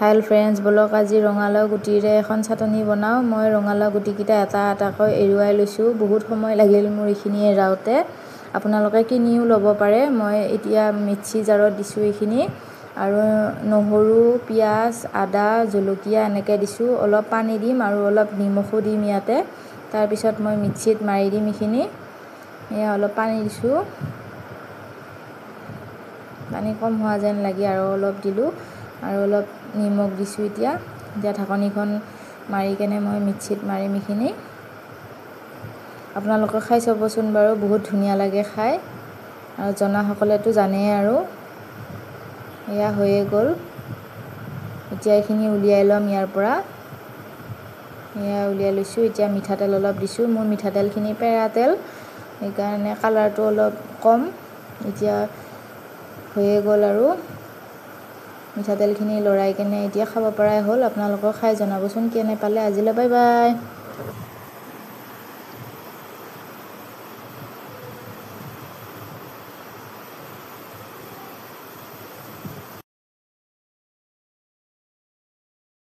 হাই friends, বলক আজি ৰঙালাও গুটিৰে এখন চাটনি বনাওঁ। মই ৰঙালাও গুটিকেইটা এটা এটাকৈ এৰুৱাই লৈছোঁ। বহুত সময় লাগিল মোৰ এইখিনি এৰাওঁতে। আপোনালোকে কিনিও ল'ব পাৰে। মই এতিয়া মিক্সি জাৰত দিছোঁ এইখিনি, আৰু নহৰু, পিঁয়াজ, আদা, জলকীয়া এনেকৈ দিছোঁ। অলপ পানী দিম আৰু অলপ নিমখো দিম ইয়াতে। তাৰপিছত মই মিক্সিত মাৰি দিম এইখিনি। এয়া অলপ পানী দিছোঁ, পানী কম হোৱা যেন লাগে আৰু অলপ দিলোঁ, আৰু অলপ নিমখ দিছোঁ। এতিয়া ঢাকনিখন মাৰি কেনে মই মিক্সিত মাৰিম এইখিনি। আপোনালোকে খাই চাবচোন বাৰু, বহুত ধুনীয়া লাগে খাই, আৰু জনাসকলেতো জানেই আৰু। এয়া হৈয়ে গ'ল। এতিয়া এইখিনি উলিয়াই ল'ম ইয়াৰ পৰা। এয়া উলিয়াই লৈছোঁ। এতিয়া মিঠাতেল অলপ দিছোঁ। মোৰ মিঠাতেলখিনি পেৰা তেল, সেইকাৰণে কালাৰটো অলপ কম। এতিয়া হৈয়ে গ'ল আৰু মিঠাতেলখিনি লৰাই কেনে এতিয়া খাব পৰাই হ'ল। আপোনালোকেও খাই জনাবচোন কেনে পালে। আজিলৈ বাই বাই।